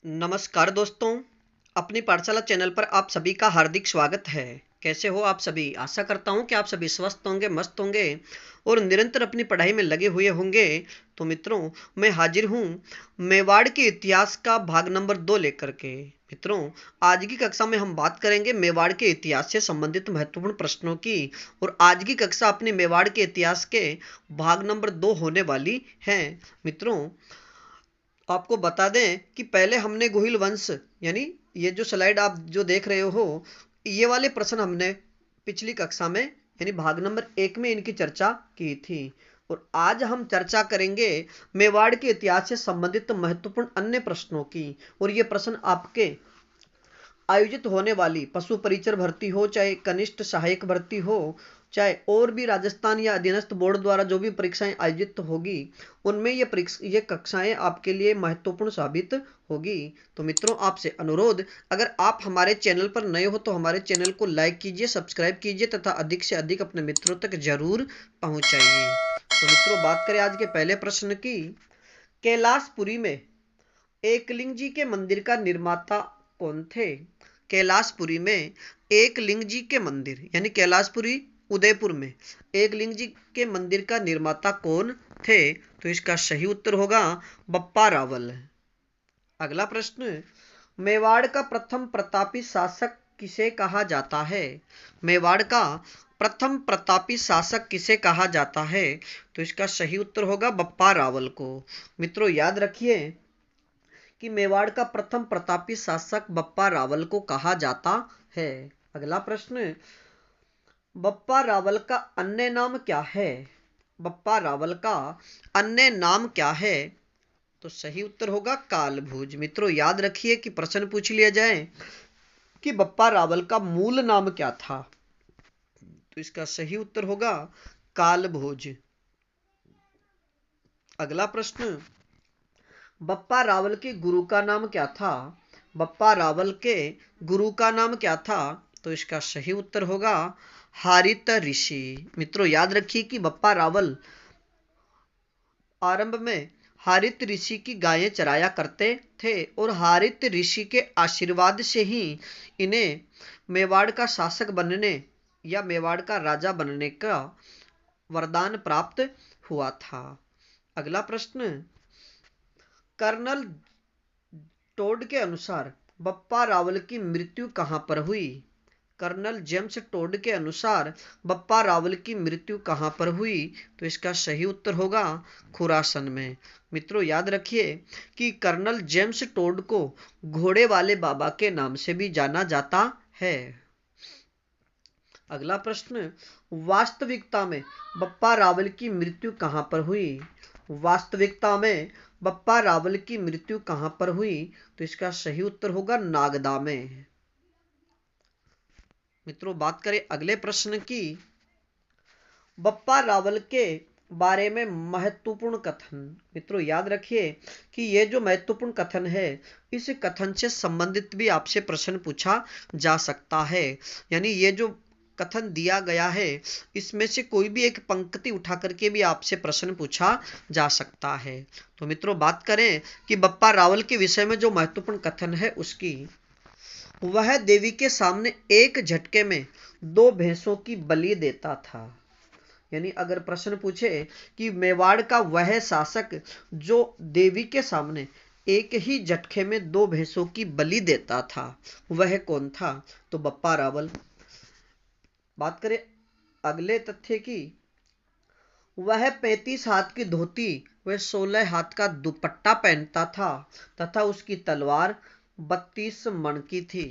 नमस्कार दोस्तों, अपनी पाठशाला चैनल पर आप सभी का हार्दिक स्वागत है। कैसे हो आप सभी? आशा करता हूँ कि आप सभी स्वस्थ होंगे, मस्त होंगे और निरंतर अपनी पढ़ाई में लगे हुए होंगे। तो मित्रों, मैं हाजिर हूँ मेवाड़ के इतिहास का भाग नंबर 2 लेकर के। मित्रों, आज की कक्षा में हम बात करेंगे मेवाड़ के इतिहास से संबंधित महत्वपूर्ण प्रश्नों की। और आज की कक्षा अपने मेवाड़ के इतिहास के भाग नंबर 2 होने वाली है। मित्रों, आपको बता दें कि पहले हमने गोहिल वंश यानी ये जो स्लाइड आप जो देख रहे हो, ये वाले प्रश्न हमने पिछली कक्षा में यानी भाग नंबर 1 में इनकी चर्चा की थी। और आज हम चर्चा करेंगे मेवाड़ के इतिहास से संबंधित महत्वपूर्ण अन्य प्रश्नों की। और ये प्रश्न आपके आयोजित होने वाली पशु परिचर भर्ती हो, चाहे कनिष्ठ सहायक भर्ती हो, चाहे और भी राजस्थान या अधीनस्थ बोर्ड द्वारा जो भी परीक्षाएं आयोजित होगी, उनमें ये कक्षाएं आपके लिए महत्वपूर्ण साबित होगी। तो मित्रों, आपसे अनुरोध, अगर आप हमारे चैनल पर नए हो तो हमारे चैनल को लाइक कीजिए, सब्सक्राइब कीजिए तथा अधिक से अधिक अपने मित्रों तक जरूर पहुंचाइए। तो मित्रों, बात करें आज के पहले प्रश्न की। कैलाशपुरी में एकलिंग जी के मंदिर का निर्माता कौन थे? कैलाशपुरी में एकलिंग जी के मंदिर यानी कैलाशपुरी उदयपुर में एकलिंग जी के मंदिर का निर्माता कौन थे? तो इसका सही उत्तर होगा बप्पा रावल। अगला प्रश्न, मेवाड़ का प्रथम प्रतापी शासक किसे कहा जाता है? मेवाड़ का प्रथम प्रतापी शासक किसे कहा जाता है? तो इसका सही उत्तर होगा बप्पा रावल को। मित्रों, याद रखिए कि मेवाड़ का प्रथम प्रतापी शासक बप्पा रावल को कहा जाता है। अगला प्रश्न, बप्पा रावल का अन्य नाम क्या है? बप्पा रावल का अन्य नाम क्या है? तो सही उत्तर होगा कालभुज। मित्रों, याद रखिए कि प्रश्न पूछ लिया जाए कि बप्पा रावल का मूल नाम क्या था, तो इसका सही उत्तर होगा कालभोज। अगला प्रश्न, बप्पा रावल के गुरु का नाम क्या था? बप्पा रावल के गुरु का नाम क्या था? तो इसका सही उत्तर होगा हारित ऋषि। मित्रों, याद रखिए कि बप्पा रावल आरंभ में हारित ऋषि की गायें चराया करते थे और हारित ऋषि के आशीर्वाद से ही इन्हें मेवाड़ का शासक बनने या मेवाड़ का राजा बनने का वरदान प्राप्त हुआ था। अगला प्रश्न, कर्नल टोड के अनुसार बप्पा रावल की मृत्यु कहां पर हुई? कर्नल जेम्स टोड के अनुसार बप्पा रावल की मृत्यु कहां पर हुई? तो इसका सही उत्तर होगा खुरासन में। मित्रों, याद रखिए कि कर्नल जेम्स टोड को घोड़े वाले बाबा के नाम से भी जाना जाता है। अगला प्रश्न, वास्तविकता में बप्पा रावल की मृत्यु कहां पर हुई? वास्तविकता में बप्पा रावल की मृत्यु कहां पर हुई? तो इसका सही उत्तर होगा नागदा में। मित्रों, बात करें अगले प्रश्न की। बप्पा रावल के बारे में महत्वपूर्ण कथन। मित्रों, याद रखिए कि यह जो महत्वपूर्ण कथन है, इस कथन से संबंधित भी आपसे प्रश्न पूछा जा सकता है। यानी ये जो कथन दिया गया है, इसमें से कोई भी एक पंक्ति उठा करके भी आपसे प्रश्न पूछा जा सकता है। तो मित्रों, बात करें कि बप्पा रावल के विषय में जो महत्वपूर्ण कथन है उसकी, वह देवी के सामने एक झटके में 2 भैंसों की बलि देता था। यानी अगर प्रश्न पूछे कि मेवाड़ का वह शासक जो देवी के सामने एक ही झटके में 2 भैंसों की बलि देता था, वह कौन था? तो बप्पा रावल। बात करें अगले तथ्य की, वह 35 हाथ की धोती व 16 हाथ का दुपट्टा पहनता था तथा उसकी तलवार 32 मन की थी।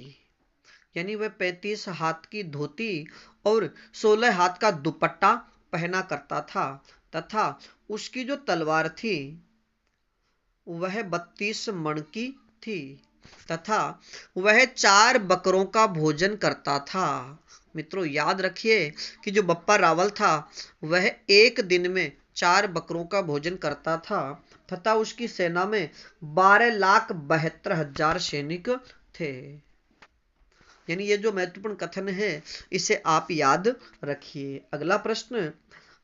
यानी वह 35 हाथ की धोती और 16 हाथ का दुपट्टा पहना करता था तथा उसकी जो तलवार थी वह 32 मण की थी तथा वह 4 बकरों का भोजन करता था। मित्रों, याद रखिए कि जो बप्पा रावल था वह एक दिन में 4 बकरों का भोजन करता था तथा उसकी सेना में 12,72,000 सैनिक थे। यानी ये जो महत्वपूर्ण कथन है, इसे आप याद रखिए। अगला प्रश्न,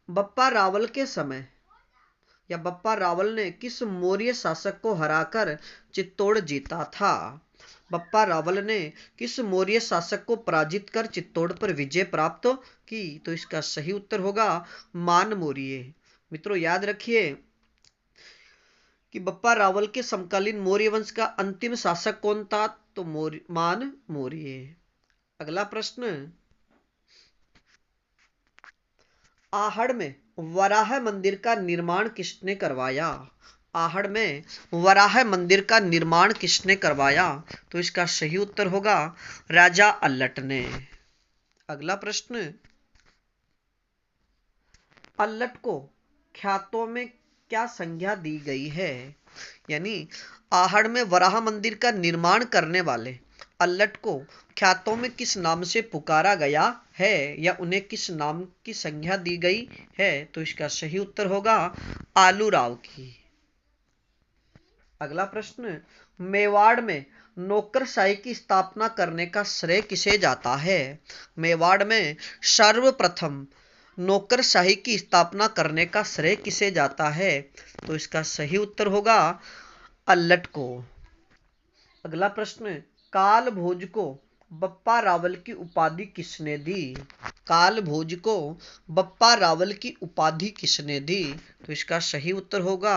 बप्पा रावल के समय या बप्पा रावल ने किस मौर्य शासक को हराकर चित्तौड़ जीता था? बप्पा रावल ने किस मौर्य शासक को पराजित कर चित्तौड़ पर विजय प्राप्त की? तो इसका सही उत्तर होगा मान मौर्य। मित्रों याद रखिए कि बप्पा रावल के समकालीन मौर्य वंश का अंतिम शासक कौन था? तो मान मौर्य। अगला प्रश्न, आहड़ में वराह मंदिर का निर्माण किसने करवाया? आहड़ में वराह मंदिर का निर्माण किसने करवाया? तो इसका सही उत्तर होगा राजा अल्लट ने। अगला प्रश्न, अल्लट को ख्यातों में क्या संज्ञा दी गई है? यानी आहड़ में वराह मंदिर का निर्माण करने वाले अल्लट को ख्यातों में किस नाम से पुकारा गया है या उन्हें किस नाम की संज्ञा दी गई है? तो इसका सही उत्तर होगा आलूराव की। अगला प्रश्न, मेवाड़ में नौकरशाही की स्थापना करने का श्रेय किसे जाता है? मेवाड़ में सर्वप्रथम नौकरशाही की स्थापना करने का श्रेय किसे जाता है? तो इसका सही उत्तर होगा अल्लट को। अगला प्रश्न, काल भोज को बप्पा रावल की उपाधि किसने दी? काल भोज को बप्पा रावल की उपाधि किसने दी? तो इसका सही उत्तर होगा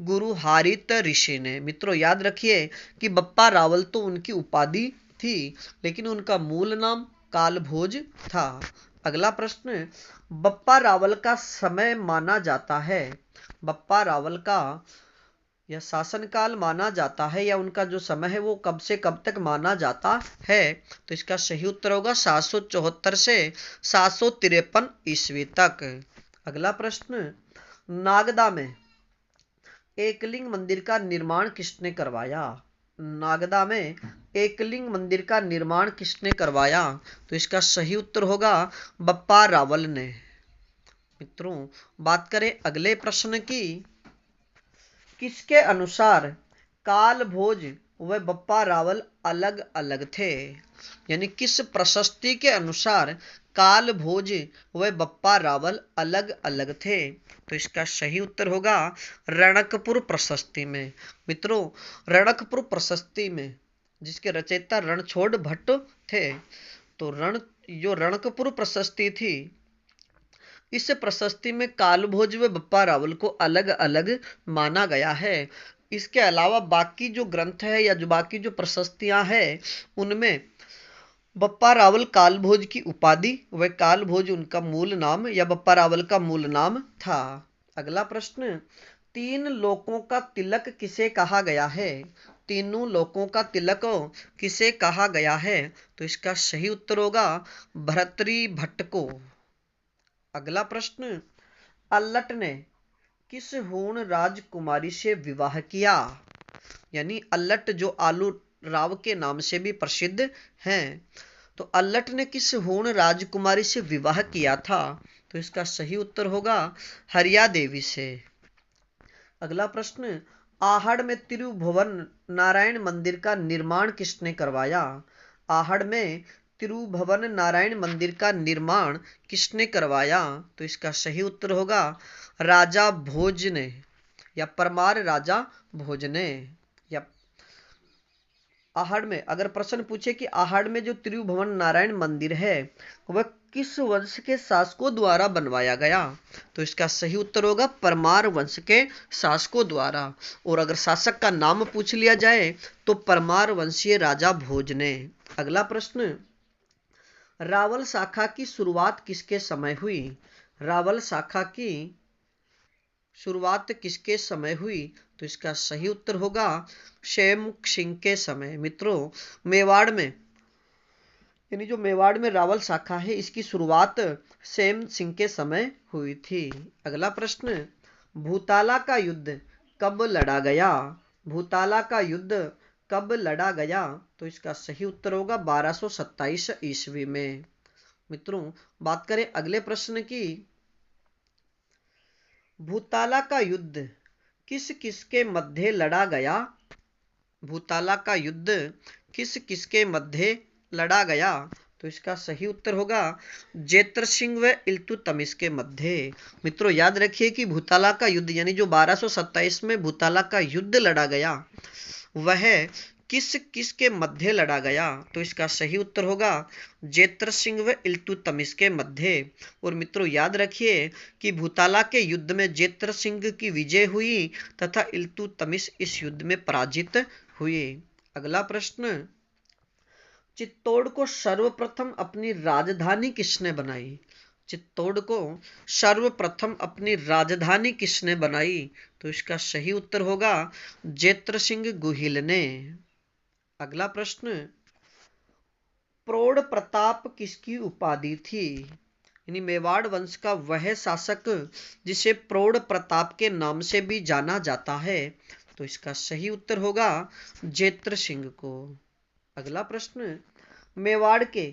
गुरु हारित ऋषि ने। मित्रों याद रखिए कि बप्पा रावल तो उनकी उपाधि थी, लेकिन उनका मूल नाम काल भोज था। अगला प्रश्न, बप्पा रावल का समय माना जाता है, बप्पा रावल का यह शासनकाल माना जाता है या उनका जो समय है वो कब से कब तक माना जाता है? तो इसका सही उत्तर होगा 774 से 753 ईस्वी तक। अगला प्रश्न, नागदा में एकलिंग मंदिर का निर्माण किसने करवाया? नागदा में एकलिंग मंदिर का निर्माण किसने करवाया? तो इसका सही उत्तर होगा बप्पा रावल ने। मित्रों बात करें अगले प्रश्न की, किसके अनुसार काल भोज व बप्पा रावल अलग अलग थे? यानी किस प्रशस्ति के अनुसार काल भोज व बप्पा रावल अलग अलग थे? तो इसका सही उत्तर होगा रणकपुर प्रशस्ति में। मित्रों रणकपुर प्रशस्ति में जिसके रचयिता रणछोड़ भट्ट थे, तो रणकपुर प्रशस्ति थी, इस प्रशस्ति में कालभोज व बप्पा रावल को अलग अलग माना गया है। इसके अलावा बाकी जो ग्रंथ है या जो बाकी जो प्रशस्तियां हैं उनमें बप्पा रावल कालभोज की उपाधि व कालभोज उनका मूल नाम या बप्पा रावल का मूल नाम था। अगला प्रश्न, तीन लोकों का तिलक किसे कहा गया है? तीनों लोकों का तिलक किसे कहा गया है? तो इसका सही उत्तर होगा भर्तृहरि को। अगला प्रश्न, अल्लट ने किस हूण राजकुमारी से विवाह किया? यानी अल्लट जो आलू राव के नाम से भी प्रसिद्ध हैं, तो अल्लट ने किस हूण राजकुमारी से विवाह किया था? तो इसका सही उत्तर होगा हरिया देवी से। अगला प्रश्न, आहड़ में तिरुभुवन नारायण मंदिर का निर्माण किसने करवाया? आहड़ में तिरुभुवन नारायण मंदिर का निर्माण किसने करवाया? तो इसका सही उत्तर होगा राजा भोज ने या परमार राजा भोज ने। या आहड़ में अगर प्रश्न पूछे कि आहड़ में जो तिरुभुवन नारायण मंदिर है वह किस वंश के शासकों द्वारा बनवाया गया? तो इसका सही उत्तर होगा परमार वंश के शासकों द्वारा। और अगर शासक का नाम पूछ लिया जाए तो परमार वंशीय राजा भोज ने। अगला प्रश्न, रावल शाखा की शुरुआत किसके समय हुई? रावल शाखा की शुरुआत किसके समय हुई? तो इसका सही उत्तर होगा शेमुख सिंह के समय। मित्रों मेवाड़ में यानी जो मेवाड़ में रावल शाखा है इसकी शुरुआत सेम सिंह के समय हुई थी। अगला प्रश्न, भूताला का युद्ध कब लड़ा गया? भूताला का युद्ध कब लड़ा गया? तो इसका सही उत्तर होगा 1227 ईस्वी में। मित्रों बात करें अगले प्रश्न की, भूताला का युद्ध किस किसके मध्य लड़ा गया? भूताला का युद्ध किस किसके मध्य लड़ा गया? तो इसका सही उत्तर होगा जेत्र सिंह व इल्तुतमिश के मध्य। मित्रों याद रखिए कि भूताला का युद्ध यानी जो 1227 में भूताला का युद्ध लड़ा गया वह किस किस के मध्य लड़ा गया। तो इसका सही उत्तर होगा जेत्र सिंह व इल्तुतमिश के मध्य। और मित्रों याद रखिए कि भूताला के युद्ध में जेत्र सिंह की विजय हुई तथा इल्तुतमिश इस युद्ध में पराजित हुए। अगला प्रश्न, चित्तौड़ को सर्वप्रथम अपनी राजधानी किसने बनाई। चित्तौड़ को सर्वप्रथम अपनी राजधानी किसने बनाई। तो इसका सही उत्तर होगा जेत्र सिंह गुहिल ने। अगला प्रश्न, प्रौढ़ प्रताप किसकी उपाधि थी। यानी मेवाड़ वंश का वह शासक जिसे प्रौढ़ प्रताप के नाम से भी जाना जाता है। तो इसका सही उत्तर होगा जेत्र सिंह को। अगला प्रश्न, मेवाड़ के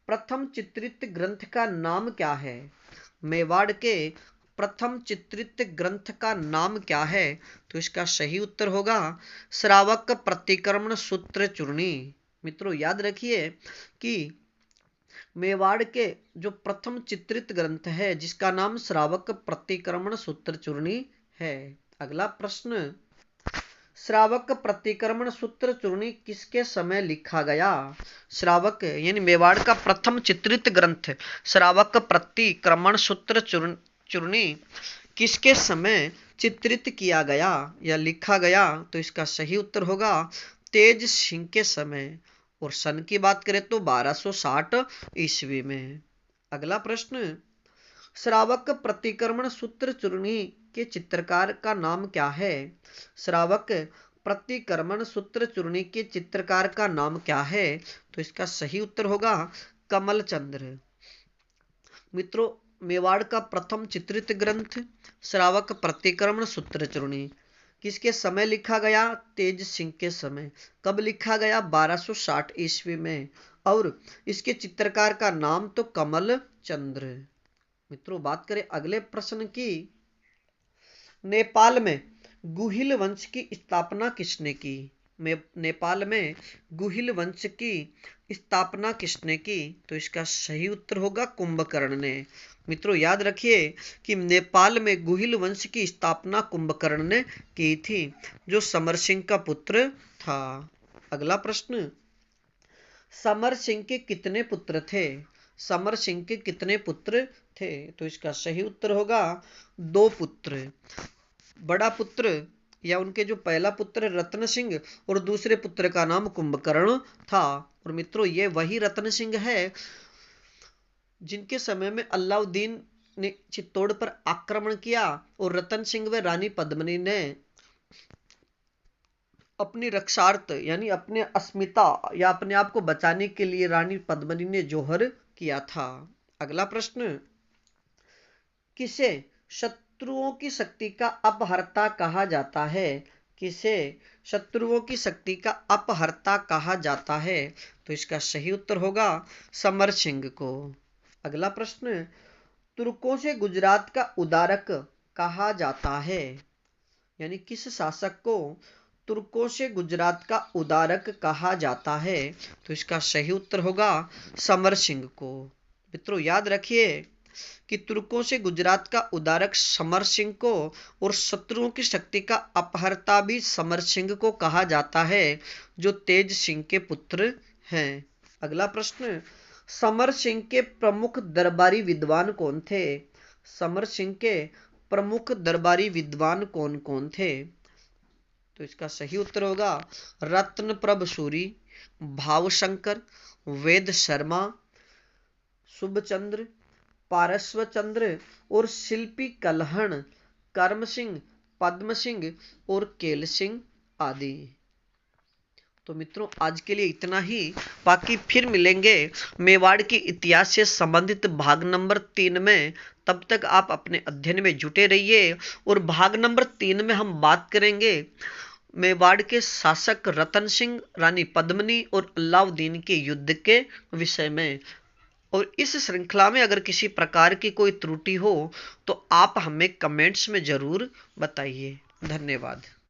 प्रथम चित्रित ग्रंथ का नाम क्या है। मेवाड़ के प्रथम चित्रित ग्रंथ का नाम क्या है। तो इसका सही उत्तर होगा श्रावक प्रतिक्रमण सूत्र चूर्णी। मित्रों याद रखिए कि मेवाड़ के जो प्रथम चित्रित ग्रंथ है जिसका नाम श्रावक प्रतिक्रमण सूत्र चूर्णी है। अगला प्रश्न, श्रावक प्रतिक्रमण सूत्र चूर्णी किसके समय लिखा गया। श्रावक यानी मेवाड़ का प्रथम चित्रित ग्रंथ श्रावक प्रतिक्रमण सूत्र चूर्णी किसके समय चित्रित किया गया या लिखा गया। तो इसका सही उत्तर होगा तेज सिंह के समय। और सन की बात करें तो 1260 ईस्वी में। अगला प्रश्न, श्रावक प्रतिक्रमण सूत्र चूर्णी के चित्रकार का नाम क्या है। श्रावक प्रतिक्रमण सूत्र चूर्णी के चित्रकार का नाम क्या है। तो इसका सही उत्तर होगा कमलचंद्र। मित्रों मेवाड़ का प्रथम चित्रित ग्रंथ श्रावक प्रतिक्रमण सूत्र चूर्णी किसके समय लिखा गया। तेज सिंह के समय। कब लिखा गया 1260 ईस्वी में। और इसके चित्रकार का नाम तो कमलचंद्र। मित्रों बात करें अगले प्रश्न की, नेपाल में गुहिल वंश की स्थापना किसने की। नेपाल में गुहिल वंश की स्थापना किसने की। तो इसका सही उत्तर होगा कुंभकर्ण ने। मित्रों याद रखिए कि नेपाल में गुहिल वंश की स्थापना कुंभकर्ण ने की थी जो समर सिंह का पुत्र था। अगला प्रश्न, समर सिंह के कितने पुत्र थे। समर सिंह के कितने पुत्र थे। तो इसका सही उत्तर होगा 2 पुत्र। बड़ा पुत्र या उनके जो पहला पुत्र रत्न सिंह और दूसरे पुत्र का नाम कुंभकर्ण था। और मित्रों ये वही रत्न सिंह है जिनके समय में अलाउद्दीन ने चित्तौड़ पर आक्रमण किया और रतन सिंह व रानी पद्मिनी ने अपनी रक्षार्थ यानी अपने अस्मिता या अपने आप को बचाने के लिए रानी पद्मिनी ने जौहर किया था। अगला प्रश्न, किसे शत्रुओं की शक्ति का अपहर्ता कहा जाता है। किसे शत्रुओं की शक्ति का अपहर्ता कहा जाता है। तो इसका सही उत्तर होगा समर सिंह को। अगला प्रश्न, तुर्कों से गुजरात का उद्धारक कहा जाता है। यानी किस शासक को तुर्कों से गुजरात का उद्धारक कहा जाता है। तो इसका सही उत्तर होगा समर सिंह को। मित्रों याद रखिए कि तुर्कों से गुजरात का उद्धारक समर सिंह को और शत्रुओं की शक्ति का अपहर्ता भी समर सिंह को कहा जाता है जो तेज सिंह के पुत्र हैं। अगला प्रश्न, समर सिंह के प्रमुख दरबारी विद्वान कौन थे। समर सिंह के प्रमुख दरबारी विद्वान कौन कौन थे। तो इसका सही उत्तर होगा रत्नप्रभ सूरी, भावशंकर, वेद शर्मा, शुभचंद्र, पारस्व चंद्र और शिल्पी कलहण, कर्म सिंह, पद्म सिंह और केल सिंह आदि। तो मित्रों आज के लिए इतना ही। बाकी फिर मिलेंगे मेवाड़ के इतिहास से संबंधित भाग नंबर 3 में। तब तक आप अपने अध्ययन में जुटे रहिए। और भाग नंबर 3 में हम बात करेंगे मेवाड़ के शासक रतन सिंह, रानी पद्मिनी और अलाउद्दीन के युद्ध के विषय में। और इस श्रृंखला में अगर किसी प्रकार की कोई त्रुटि हो तो आप हमें कमेंट्स में जरूर बताइए। धन्यवाद।